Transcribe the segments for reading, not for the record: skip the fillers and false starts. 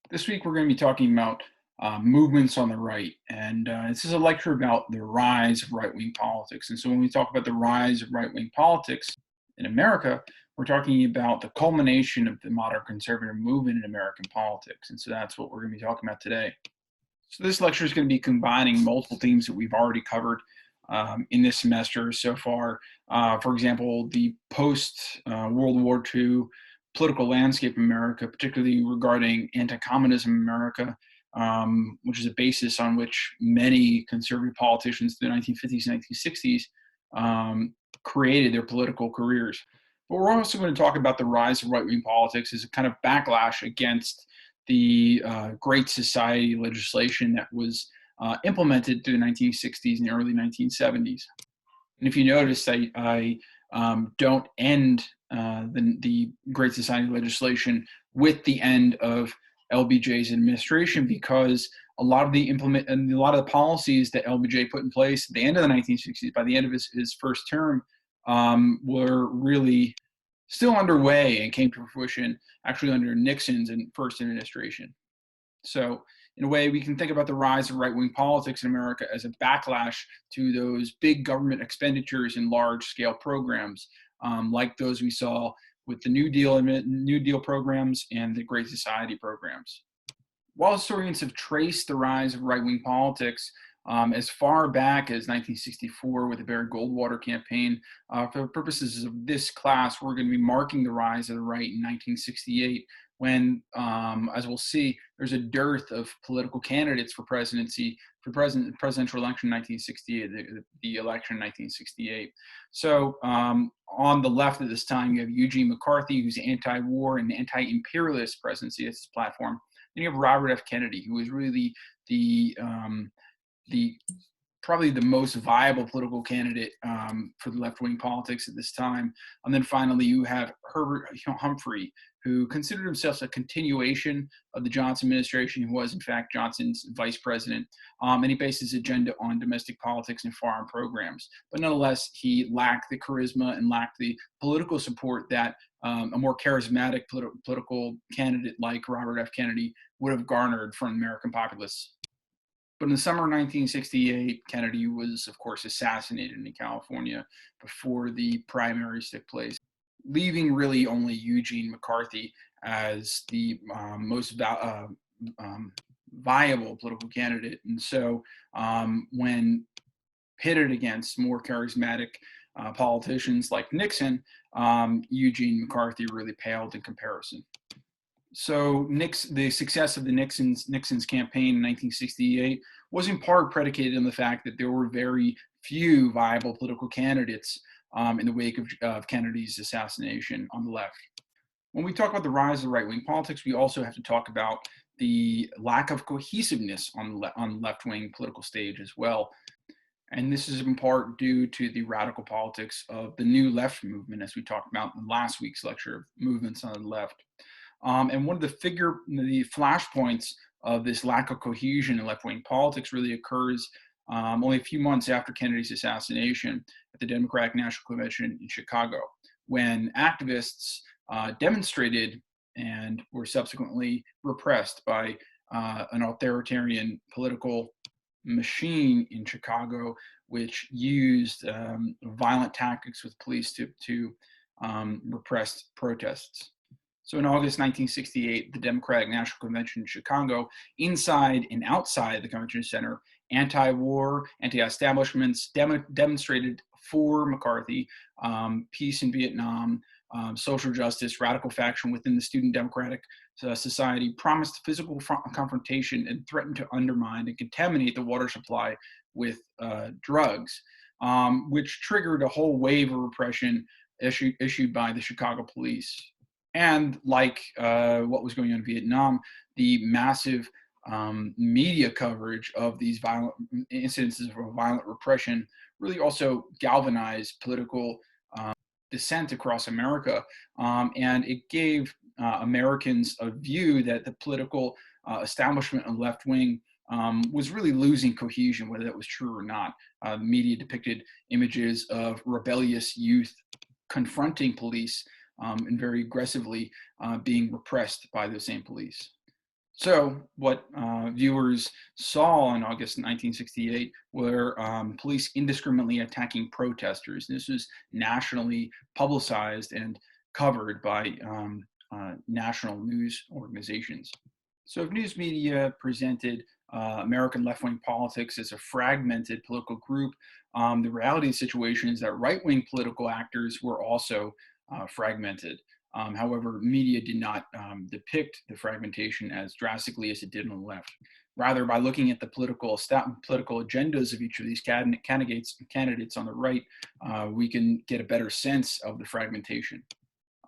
This week, we're going to be talking about movements on the right. And this is a lecture about the rise of right wing politics. And so, when we talk about the rise of right wing politics in America, we're talking about the culmination of the modern conservative movement in American politics. And so, that's what we're going to be talking about today. So, this lecture is going to be combining multiple themes that we've already covered in this semester so far. For example, the post World War II political landscape in America, particularly regarding anti-communism in America, which is a basis on which many conservative politicians in the 1950s and 1960s created their political careers. But we're also going to talk about the rise of right-wing politics as a kind of backlash against the Great Society legislation that was implemented through the 1960s and the early 1970s. And if you notice, I don't end the Great Society legislation with the end of LBJ's administration, because a lot of the policies that LBJ put in place at the end of the 1960s, by the end of his first term, were really still underway and came to fruition actually under Nixon's first administration. So, in a way, we can think about the rise of right-wing politics in America as a backlash to those big government expenditures in large-scale programs, like those we saw with the New Deal programs and the Great Society programs. While historians have traced the rise of right-wing politics as far back as 1964 with the Barry Goldwater campaign, for the purposes of this class, we're going to be marking the rise of the right in 1968, when, as we'll see, there's a dearth of political candidates for presidency, for presidential election in 1968, the election in 1968. So on the left at this time, you have Eugene McCarthy, who's anti-war and anti-imperialist presidency. That's his platform. Then you have Robert F. Kennedy, who was really the probably the most viable political candidate for the left-wing politics at this time. And then finally, you have Herbert Humphrey, who considered himself a continuation of the Johnson administration, who was, in fact, Johnson's vice president. And he based his agenda on domestic politics and foreign programs. But nonetheless, he lacked the charisma and lacked the political support that a more charismatic political candidate like Robert F. Kennedy would have garnered from American populace. But in the summer of 1968, Kennedy was, of course, assassinated in California before the primaries took place, leaving really only Eugene McCarthy as the most viable political candidate. And so when pitted against more charismatic politicians like Nixon, Eugene McCarthy really paled in comparison. So the success of the Nixon's campaign in 1968 was in part predicated on the fact that there were very few viable political candidates in the wake of Kennedy's assassination on the left. When we talk about the rise of right-wing politics, we also have to talk about the lack of cohesiveness on the left-wing political stage as well. And this is in part due to the radical politics of the New Left movement, as we talked about in last week's lecture, movements on the left. And one of the flashpoints of this lack of cohesion in left-wing politics really occurs only a few months after Kennedy's assassination at the Democratic National Convention in Chicago, when activists demonstrated and were subsequently repressed by an authoritarian political machine in Chicago, which used violent tactics with police to repress protests. So in August 1968, the Democratic National Convention in Chicago, inside and outside the convention center, anti-war, anti-establishments demonstrated for McCarthy, peace in Vietnam, social justice, radical faction within the Student Democratic Society, promised physical confrontation and threatened to undermine and contaminate the water supply with drugs, which triggered a whole wave of repression issued by the Chicago police. And like what was going on in Vietnam, the massive media coverage of these violent incidences of violent repression really also galvanized political dissent across America. And it gave Americans a view that the political establishment of left wing was really losing cohesion, whether that was true or not. The media depicted images of rebellious youth confronting police and very aggressively being repressed by the same police. So, what viewers saw in August 1968 were police indiscriminately attacking protesters. This was nationally publicized and covered by national news organizations. So, if news media presented American left wing politics as a fragmented political group, the reality of the situation is that right wing political actors were also fragmented. However, media did not depict the fragmentation as drastically as it did on the left. Rather, by looking at the political agendas of each of these candidates on the right, we can get a better sense of the fragmentation.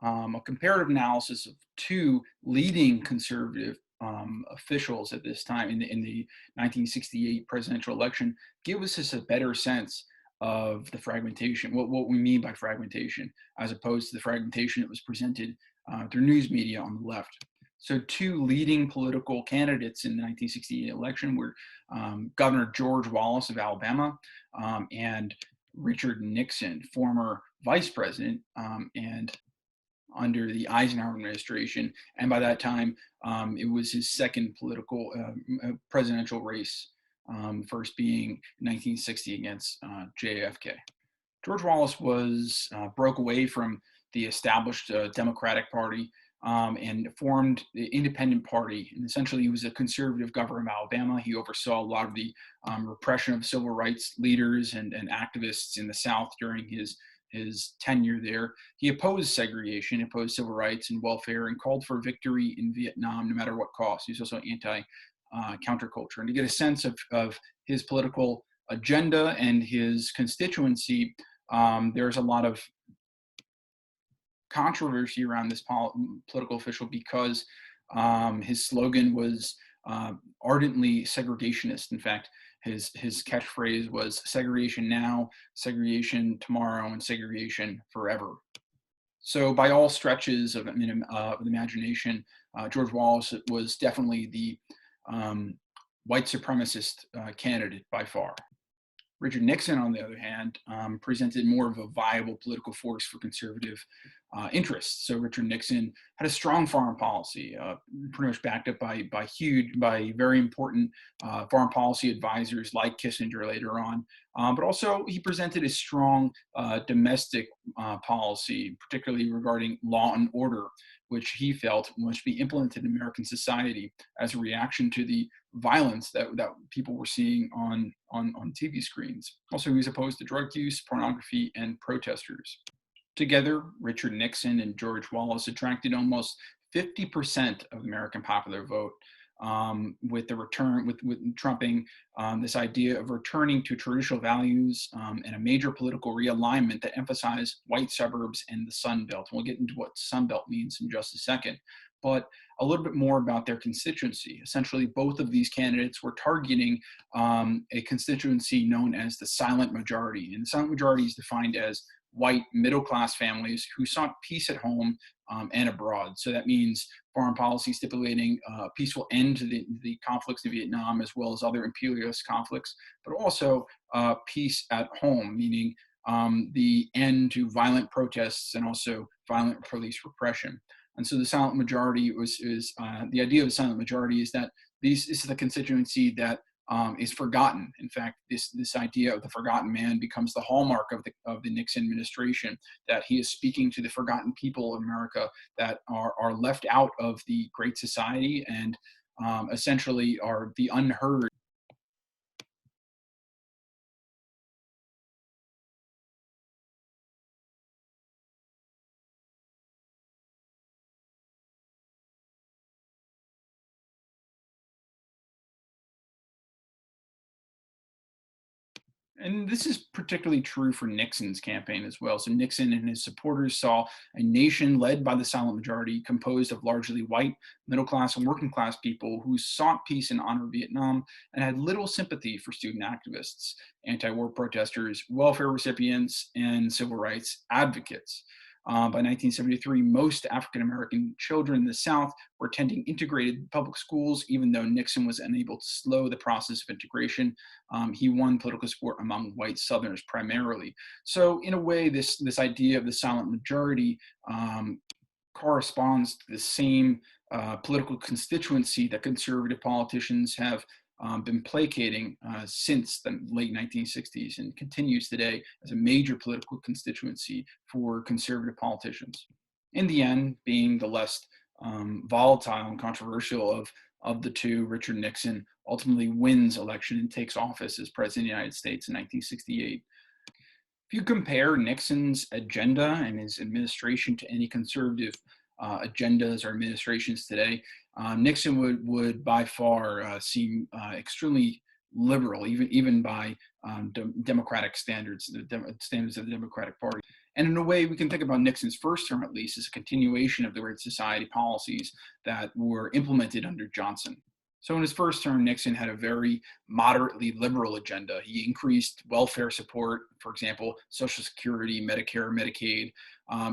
A comparative analysis of two leading conservative officials at this time in the 1968 presidential election gives us a better sense of the fragmentation, what we mean by fragmentation, as opposed to the fragmentation that was presented through news media on the left. So, two leading political candidates in the 1968 election were Governor George Wallace of Alabama and Richard Nixon, former vice president and under the Eisenhower administration, and by that time, it was his second political presidential race, first being 1960 against JFK. George Wallace was broke away from the established Democratic Party and formed the Independent Party. And essentially, he was a conservative governor of Alabama. He oversaw a lot of the repression of civil rights leaders and activists in the South during his tenure there. He opposed segregation, opposed civil rights and welfare, and called for victory in Vietnam no matter what cost. He's also anti counterculture. And to get a sense of his political agenda and his constituency, there's a lot of controversy around this political official because his slogan was ardently segregationist. In fact, his catchphrase was segregation now, segregation tomorrow, and segregation forever. So, by all stretches of the imagination, George Wallace was definitely the white supremacist candidate by far. Richard Nixon, on the other hand, presented more of a viable political force for conservative interests. So Richard Nixon had a strong foreign policy, pretty much backed up by very important foreign policy advisors like Kissinger later on. But also he presented a strong domestic policy, particularly regarding law and order, which he felt must be implemented in American society as a reaction to the violence that people were seeing on TV screens. Also, he was opposed to drug use, pornography, and protesters. Together, Richard Nixon and George Wallace attracted almost 50% of American popular vote, with the return with trumping this idea of returning to traditional values and a major political realignment that emphasized white suburbs and the Sun Belt. And we'll get into what Sun Belt means in just a second. But a little bit more about their constituency. Essentially, both of these candidates were targeting a constituency known as the silent majority. And the silent majority is defined as white middle-class families who sought peace at home and abroad. So that means foreign policy stipulating a peaceful end to the conflicts in Vietnam as well as other imperialist conflicts, but also peace at home, meaning the end to violent protests and also violent police repression. And so the silent majority is the idea of the silent majority is that this is the constituency that is forgotten. In fact, this idea of the forgotten man becomes the hallmark of the Nixon administration, that he is speaking to the forgotten people of America that are left out of the Great Society and essentially are the unheard. And this is particularly true for Nixon's campaign as well. So Nixon and his supporters saw a nation led by the silent majority, composed of largely white, middle class, and working class people who sought peace and honor Vietnam and had little sympathy for student activists, anti war protesters, welfare recipients, and civil rights advocates. By 1973, most African American children in the South were attending integrated public schools, even though Nixon was unable to slow the process of integration. He won political support among white Southerners primarily. So, in a way, this idea of the silent majority corresponds to the same political constituency that conservative politicians have been placating since the late 1960s and continues today as a major political constituency for conservative politicians. In the end, being the less volatile and controversial of the two, Richard Nixon ultimately wins election and takes office as president of the United States in 1968. If you compare Nixon's agenda and his administration to any conservative agendas or administrations today, Nixon would by far seem extremely liberal, even by democratic standards, standards of the Democratic Party. And in a way, we can think about Nixon's first term, at least, as a continuation of the Great Society policies that were implemented under Johnson. So in his first term, Nixon had a very moderately liberal agenda. He increased welfare support, for example, Social Security, Medicare, Medicaid,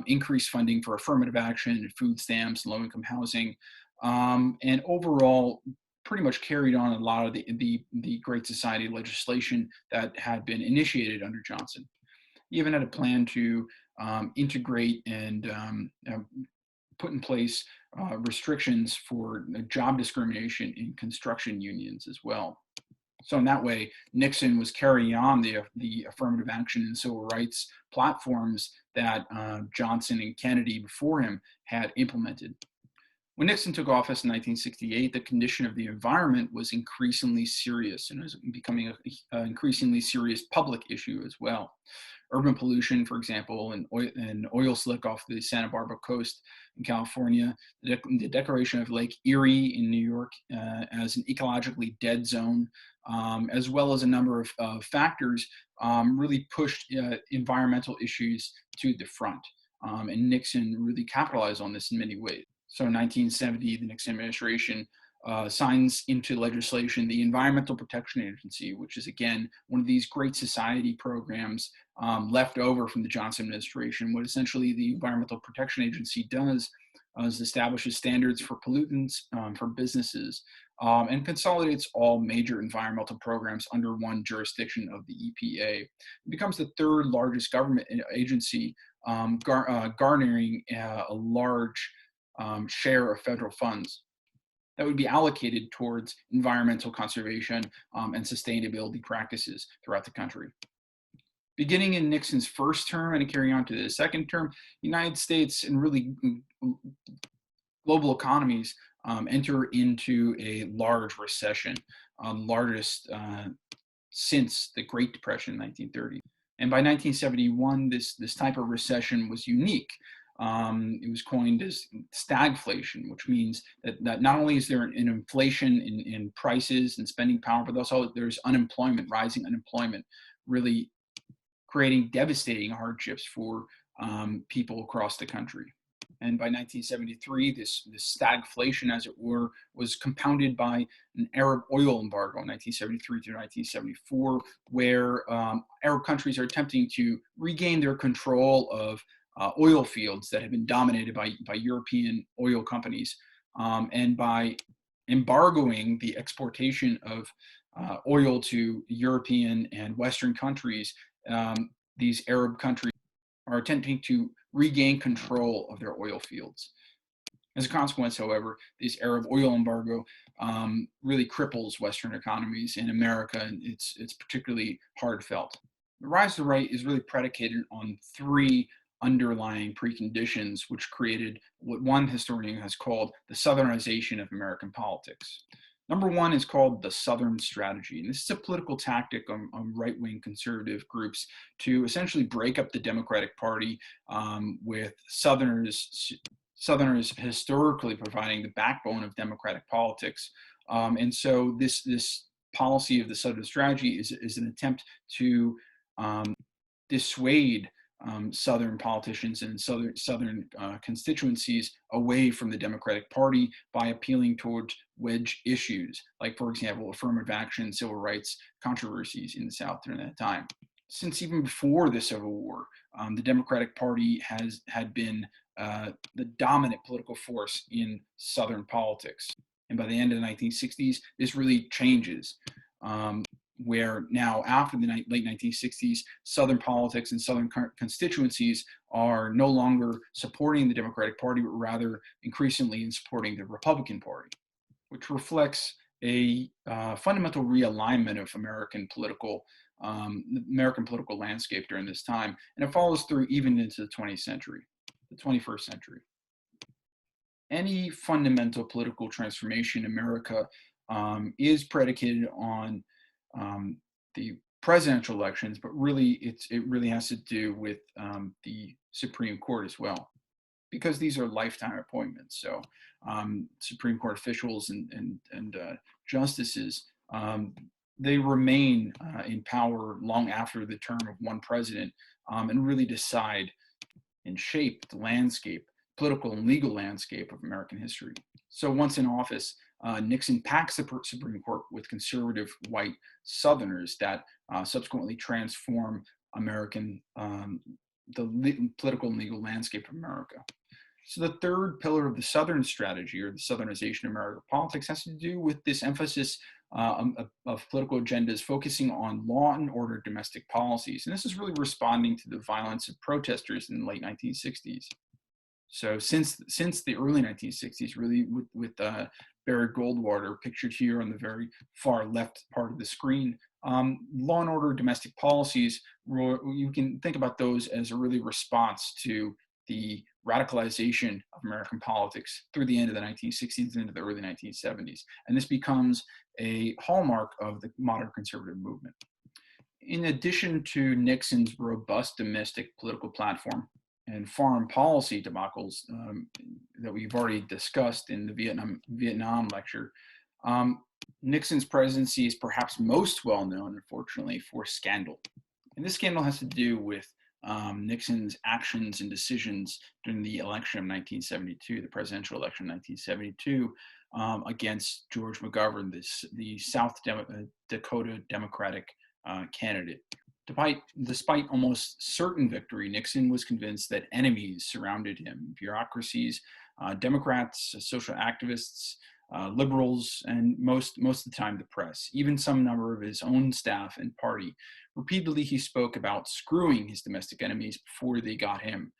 increased funding for affirmative action, food stamps, low-income housing, and overall pretty much carried on a lot of the Great Society legislation that had been initiated under Johnson. He even had a plan to integrate and put in place restrictions for job discrimination in construction unions as well. So in that way, Nixon was carrying on the affirmative action and civil rights platforms that Johnson and Kennedy before him had implemented. When Nixon took office in 1968, the condition of the environment was increasingly serious and was becoming an increasingly serious public issue as well. Urban pollution, for example, and oil slick off the Santa Barbara coast in California, the declaration of Lake Erie in New York as an ecologically dead zone, as well as a number of factors really pushed environmental issues to the front. And Nixon really capitalized on this in many ways. So in 1970, the Nixon administration signs into legislation the Environmental Protection Agency, which is, again, one of these great society programs left over from the Johnson administration. What essentially the Environmental Protection Agency does is establishes standards for pollutants for businesses and consolidates all major environmental programs under one jurisdiction of the EPA. It becomes the third largest government agency, garnering a large share of federal funds that would be allocated towards environmental conservation and sustainability practices throughout the country. Beginning in Nixon's first term and carrying on to the second term, the United States and really global economies enter into a large recession, largest since the Great Depression in 1930. And by 1971, this type of recession was unique. It was coined as stagflation, which means that not only is there an inflation in prices and spending power, but also there's unemployment, rising unemployment, really creating devastating hardships for people across the country. And by 1973, this stagflation, as it were, was compounded by an Arab oil embargo in 1973 to 1974, where Arab countries are attempting to regain their control of oil fields that had been dominated by European oil companies, and by embargoing the exportation of oil to European and Western countries, these Arab countries are attempting to regain control of their oil fields. As a consequence, however, this Arab oil embargo really cripples Western economies in America, and it's particularly hard felt. The rise of the right is really predicated on three underlying preconditions, which created what one historian has called the Southernization of American politics. Number one is called the Southern Strategy, and this is a political tactic on right-wing conservative groups to essentially break up the Democratic Party, with Southerners historically providing the backbone of Democratic politics. And so this policy of the Southern Strategy is an attempt to dissuade Southern politicians and Southern constituencies away from the Democratic Party by appealing towards wedge issues, like, for example, affirmative action, civil rights controversies in the South during that time. Since even before the Civil War, the Democratic Party had been the dominant political force in Southern politics. And by the end of the 1960s, this really changes. where now after the late 1960s, Southern politics and Southern constituencies are no longer supporting the Democratic Party, but rather increasingly in supporting the Republican Party, which reflects a fundamental realignment of American political landscape during this time, and it follows through even into the 20th century, the 21st century. Any fundamental political transformation in America is predicated on the presidential elections, but really it really has to do with the Supreme Court as well, because these are lifetime appointments. So Supreme Court officials and justices, they remain in power long after the term of one president, and really decide and shape the landscape, political and legal landscape of American history. So once in office, Nixon packs the Supreme Court with conservative white Southerners that subsequently transform the political and legal landscape of America. So the third pillar of the Southern strategy, or the Southernization of American politics, has to do with this emphasis of political agendas focusing on law and order domestic policies. And this is really responding to the violence of protesters in the late 1960s. So since the early 1960s, really with Barry Goldwater pictured here on the very far left part of the screen, law and order domestic policies, you can think about those as a really response to the radicalization of American politics through the end of the 1960s and into the early 1970s. And this becomes a hallmark of the modern conservative movement. In addition to Nixon's robust domestic political platform and foreign policy debacles that we've already discussed in the Vietnam lecture, Nixon's presidency is perhaps most well known, unfortunately, for scandal. And this scandal has to do with Nixon's actions and decisions during the election of 1972, the presidential election of 1972, against George McGovern, the South Dakota Democratic candidate. Despite almost certain victory, Nixon was convinced that enemies surrounded him: bureaucracies, Democrats, social activists, liberals, and most of the time the press, even some number of his own staff and party. Repeatedly, he spoke about screwing his domestic enemies before they got him.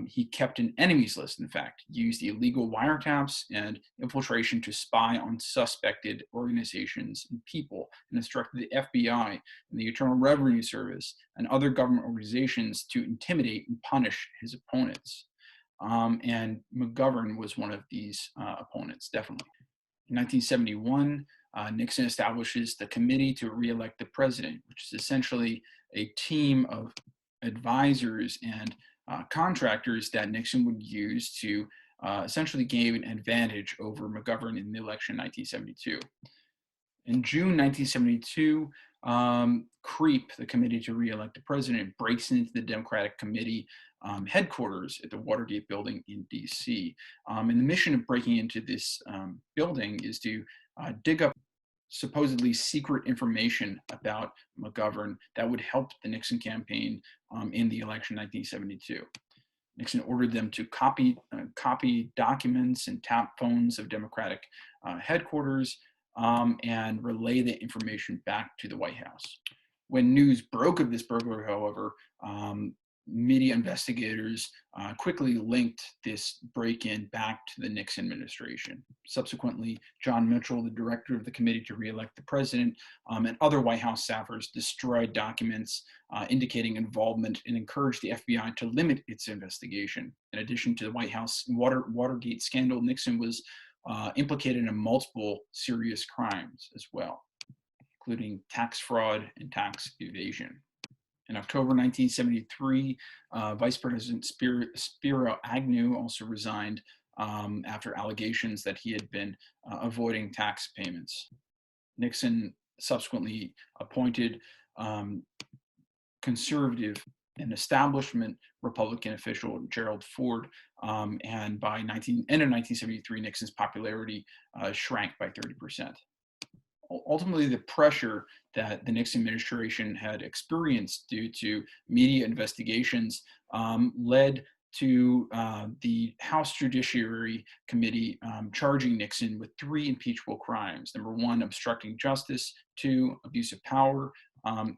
He kept an enemies list, in fact, used illegal wiretaps and infiltration to spy on suspected organizations and people, and instructed the FBI and the Internal Revenue Service and other government organizations to intimidate and punish his opponents. And McGovern was one of these opponents, definitely. In 1971, Nixon establishes the Committee to Re-elect the President, which is essentially a team of advisors and contractors that Nixon would use to essentially gain an advantage over McGovern in the election in 1972. In June 1972, CREEP, the Committee to Re-elect the President, breaks into the Democratic Committee headquarters at the Watergate building in DC. And the mission of breaking into this building is to dig up supposedly secret information about McGovern that would help the Nixon campaign in the election 1972. Nixon ordered them to copy documents and tap phones of Democratic headquarters and relay the information back to the White House. When news broke of this burglary, however, media investigators quickly linked this break-in back to the Nixon administration. Subsequently, John Mitchell, the director of the Committee to Re-elect the President, and other White House staffers destroyed documents indicating involvement and encouraged the FBI to limit its investigation. In addition to the White House Watergate scandal, Nixon was implicated in multiple serious crimes as well, including tax fraud and tax evasion. In October 1973, Vice President Spiro Agnew also resigned after allegations that he had been avoiding tax payments. Nixon subsequently appointed conservative and establishment Republican official Gerald Ford, and by end of 1973, Nixon's popularity shrank by 30%. Ultimately, the pressure that the Nixon administration had experienced due to media investigations led to the House Judiciary Committee charging Nixon with 3 impeachable crimes. Number 1, obstructing justice; 2, abuse of power;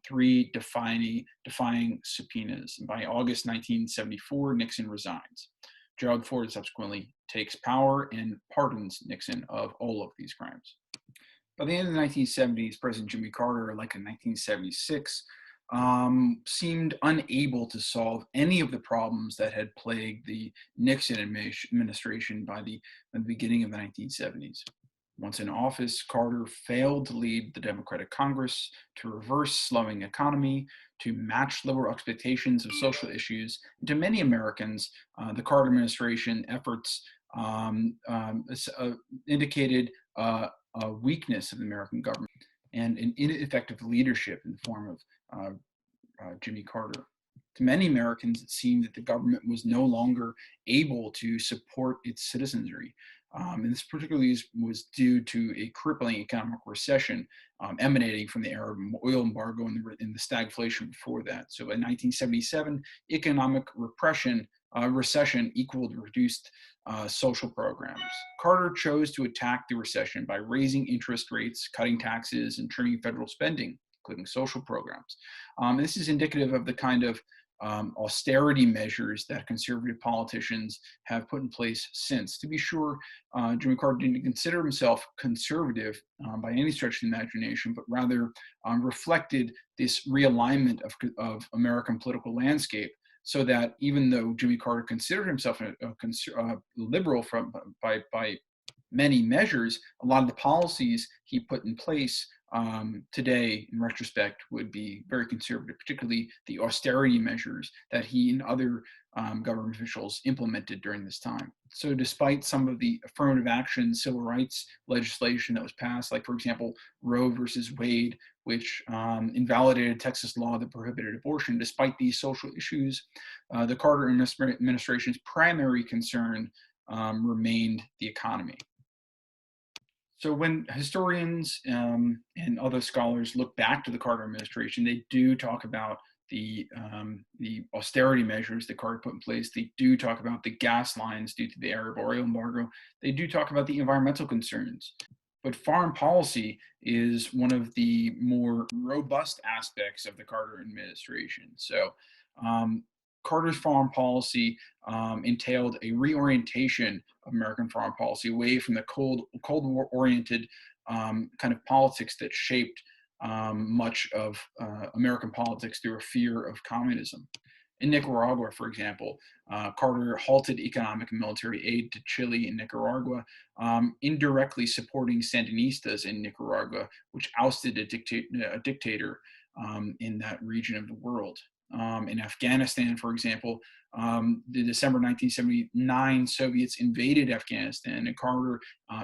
3, defying subpoenas. And by August 1974, Nixon resigns. Gerald Ford subsequently takes power and pardons Nixon of all of these crimes. By the end of the 1970s, President Jimmy Carter, like in 1976, seemed unable to solve any of the problems that had plagued the Nixon administration by the beginning of the 1970s. Once in office, Carter failed to lead the Democratic Congress, to reverse slowing economy, to match liberal expectations of social issues. And to many Americans, the Carter administration efforts indicated a weakness of the American government and an ineffective leadership in the form of Jimmy Carter. To many Americans, it seemed that the government was no longer able to support its citizenry. And this particularly was due to a crippling economic recession emanating from the Arab oil embargo and the stagflation before that. So in 1977, economic recession equaled reduced social programs. Carter chose to attack the recession by raising interest rates, cutting taxes, and trimming federal spending, including social programs. This is indicative of the kind of austerity measures that conservative politicians have put in place since. To be sure, Jimmy Carter didn't consider himself conservative by any stretch of the imagination, but rather reflected this realignment of American political landscape, so that even though Jimmy Carter considered himself a liberal by many measures, a lot of the policies he put in place today, in retrospect, would be very conservative, particularly the austerity measures that he and other government officials implemented during this time. So despite some of the affirmative action civil rights legislation that was passed, like, for example, Roe versus Wade, which invalidated Texas law that prohibited abortion, despite these social issues, the Carter administration's primary concern remained the economy. So when historians and other scholars look back to the Carter administration, they do talk about the austerity measures that Carter put in place. They do talk about the gas lines due to the Arab oil embargo. They do talk about the environmental concerns. But foreign policy is one of the more robust aspects of the Carter administration. So Carter's foreign policy entailed a reorientation of American foreign policy away from the Cold War-oriented kind of politics that shaped much of American politics through a fear of communism. In Nicaragua, for example, Carter halted economic and military aid to Chile and Nicaragua, indirectly supporting Sandinistas in Nicaragua, which ousted a dictator in that region of the world. In Afghanistan, for example, the December 1979 Soviets invaded Afghanistan, and Carter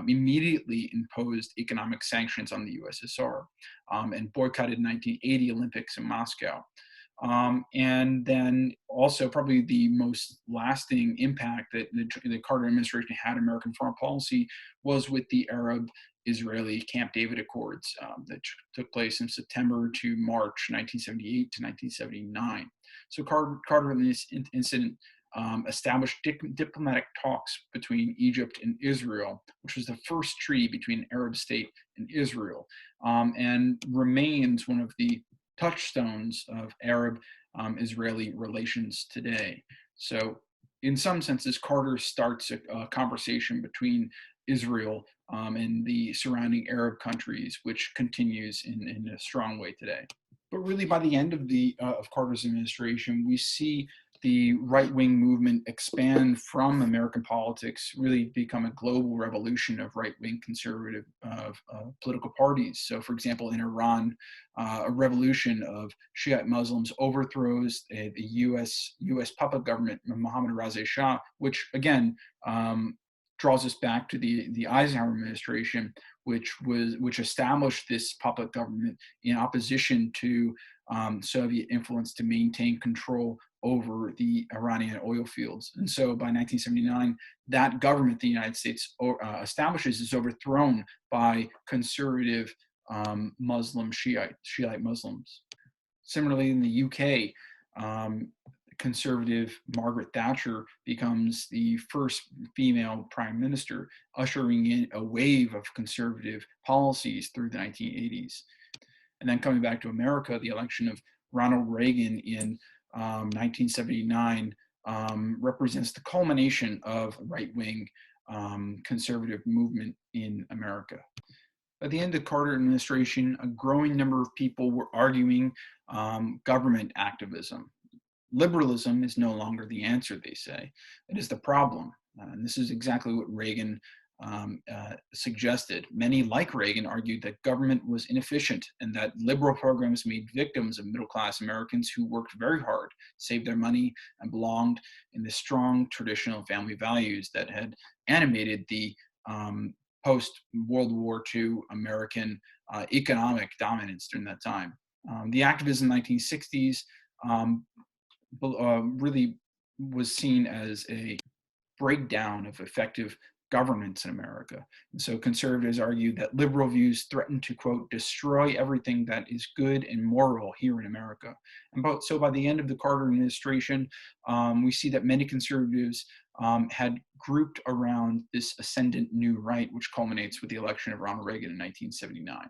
immediately imposed economic sanctions on the USSR and boycotted 1980 Olympics in Moscow. And then also probably the most lasting impact that the Carter administration had on American foreign policy was with the Arab-Israeli Camp David Accords that took place in September to March 1978 to 1979. So Carter in this incident established diplomatic talks between Egypt and Israel, which was the first treaty between an Arab state and Israel, and remains one of the touchstones of Arab-Israeli relations today. So in some senses, Carter starts a conversation between Israel and the surrounding Arab countries, which continues in a strong way today. But really, by the end of Carter's administration, we see the right-wing movement expand from American politics, really become a global revolution of right-wing conservative political parties. So, for example, in Iran, a revolution of Shiite Muslims overthrows the U.S. puppet government, Mohammad Reza Shah, which again draws us back to the Eisenhower administration, which established this puppet government in opposition to Soviet influence to maintain control over the Iranian oil fields. And so by 1979, that government the United States establishes is overthrown by conservative Shiite Muslims. Similarly, in the UK, conservative Margaret Thatcher becomes the first female prime minister, ushering in a wave of conservative policies through the 1980s. And then coming back to America, the election of Ronald Reagan in 1979 represents the culmination of right-wing conservative movement in America. At the end of the Carter administration, a growing number of people were arguing government activism. Liberalism is no longer the answer, they say. It is the problem. And this is exactly what Reagan suggested. Many, like Reagan, argued that government was inefficient and that liberal programs made victims of middle-class Americans who worked very hard, saved their money, and belonged in the strong traditional family values that had animated the post-World War II American economic dominance during that time. The activism in the 1960s really was seen as a breakdown of effective governance in America. And so conservatives argued that liberal views threatened to, quote, destroy everything that is good and moral here in America. And so by the end of the Carter administration, we see that many conservatives had grouped around this ascendant new right, which culminates with the election of Ronald Reagan in 1979.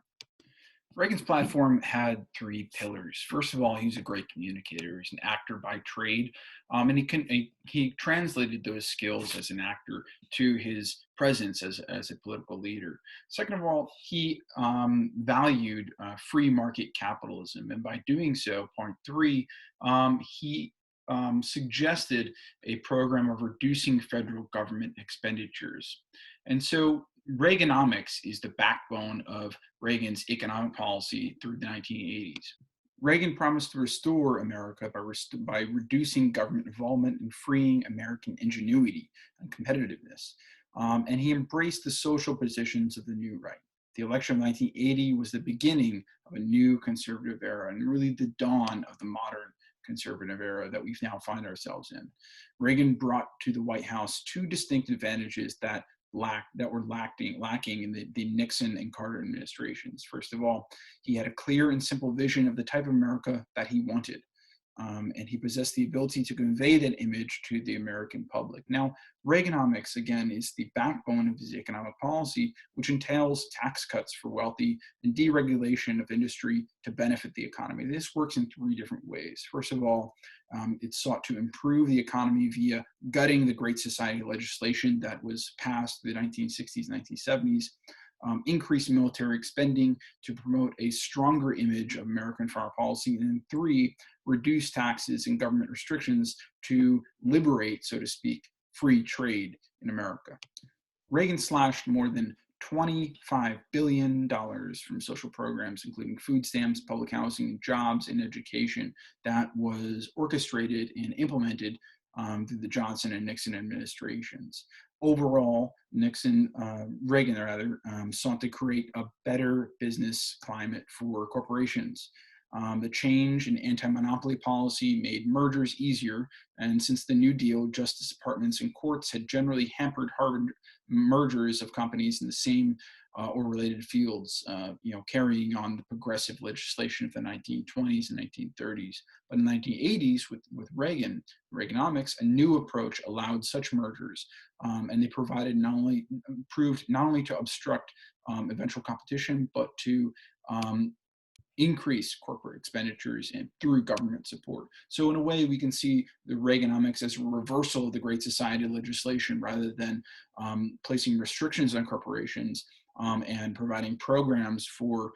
Reagan's platform had three pillars. First of all, he's a great communicator. He's an actor by trade, and he translated those skills as an actor to his presence as a political leader. Second of all, he valued free market capitalism, and by doing so, point three, he suggested a program of reducing federal government expenditures. And so Reaganomics is the backbone of Reagan's economic policy through the 1980s. Reagan promised to restore America by reducing government involvement and freeing American ingenuity and competitiveness. And he embraced the social positions of the new right. The election of 1980 was the beginning of a new conservative era and really the dawn of the modern conservative era that we now find ourselves in. Reagan brought to the White House two distinct advantages that were lacking in the Nixon and Carter administrations. First of all, he had a clear and simple vision of the type of America that he wanted. And he possessed the ability to convey that image to the American public. Now, Reaganomics, again, is the backbone of his economic policy, which entails tax cuts for wealthy and deregulation of industry to benefit the economy. This works in three different ways. First of all, it sought to improve the economy via gutting the Great Society legislation that was passed in the 1960s, 1970s, increase military spending to promote a stronger image of American foreign policy, and then three, reduce taxes and government restrictions to liberate, so to speak, free trade in America. Reagan slashed more than $25 billion from social programs, including food stamps, public housing, jobs, and education that was orchestrated and implemented through the Johnson and Nixon administrations. Overall, Reagan sought to create a better business climate for corporations. The change in anti-monopoly policy made mergers easier, and since the New Deal, justice departments and courts had generally hampered hard mergers of companies in the same or related fields, carrying on the progressive legislation of the 1920s and 1930s. But in the 1980s, with Reaganomics, a new approach allowed such mergers, and they proved not only to obstruct eventual competition, but to increase corporate expenditures and through government support. So in a way, we can see the Reaganomics as a reversal of the Great Society legislation rather than placing restrictions on corporations and providing programs for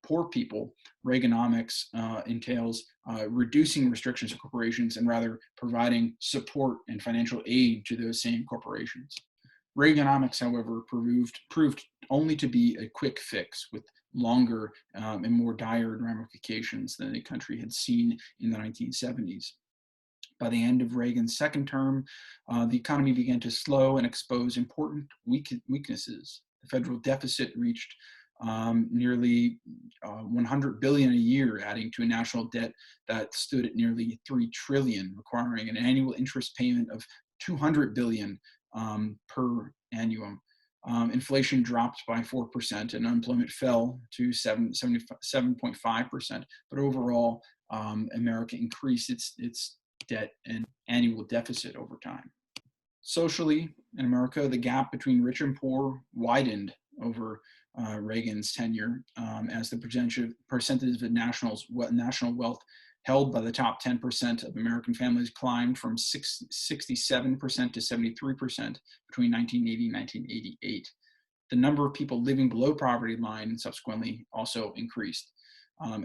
poor people. Reaganomics entails reducing restrictions on corporations and rather providing support and financial aid to those same corporations. Reaganomics, however, proved only to be a quick fix with longer and more dire ramifications than the country had seen in the 1970s. By the end of Reagan's second term, the economy began to slow and expose important weaknesses. The federal deficit reached nearly 100 billion a year, adding to a national debt that stood at nearly 3 trillion, requiring an annual interest payment of 200 billion per annum. Inflation dropped by 4% and unemployment fell to 7.5%. But overall, America increased its debt and annual deficit over time. Socially, in America, the gap between rich and poor widened over Reagan's tenure as the percentage of national wealth held by the top 10% of American families climbed from 67% to 73% between 1980 and 1988. The number of people living below poverty line subsequently also increased,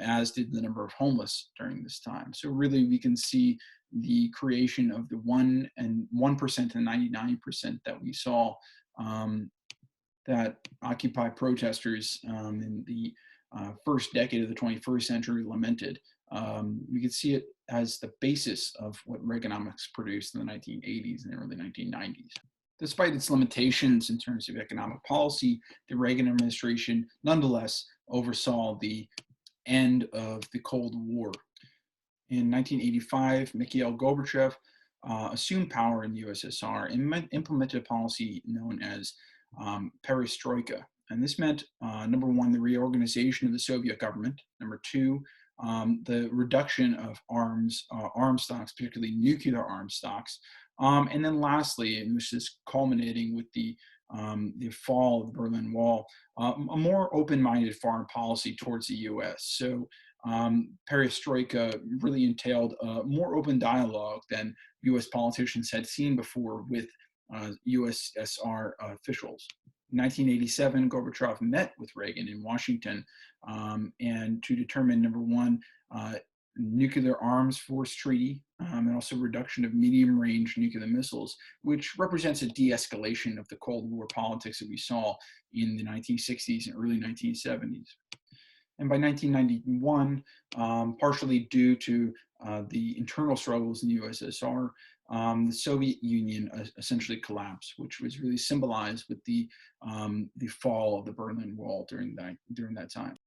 as did the number of homeless during this time. So really, we can see the creation of the 1% and 99% that we saw, that Occupy protesters in the first decade of the 21st century lamented. We could see it as the basis of what Reaganomics produced in the 1980s and early 1990s. Despite its limitations in terms of economic policy, the Reagan administration nonetheless oversaw the end of the Cold War. In 1985, Mikhail Gorbachev assumed power in the USSR and implemented a policy known as perestroika. And this meant, number one, the reorganization of the Soviet government. Number two, the reduction of arms stocks, particularly nuclear arms stocks. And then lastly, and this is culminating with the fall of the Berlin Wall, a more open-minded foreign policy towards the U.S. So perestroika really entailed a more open dialogue than U.S. politicians had seen before with USSR officials. In 1987, Gorbachev met with Reagan in Washington and to determine, number one, nuclear arms force treaty and also reduction of medium-range nuclear missiles, which represents a de-escalation of the Cold War politics that we saw in the 1960s and early 1970s. And by 1991, partially due to the internal struggles in the USSR, the Soviet Union essentially collapsed, which was really symbolized with the fall of the Berlin Wall during that time.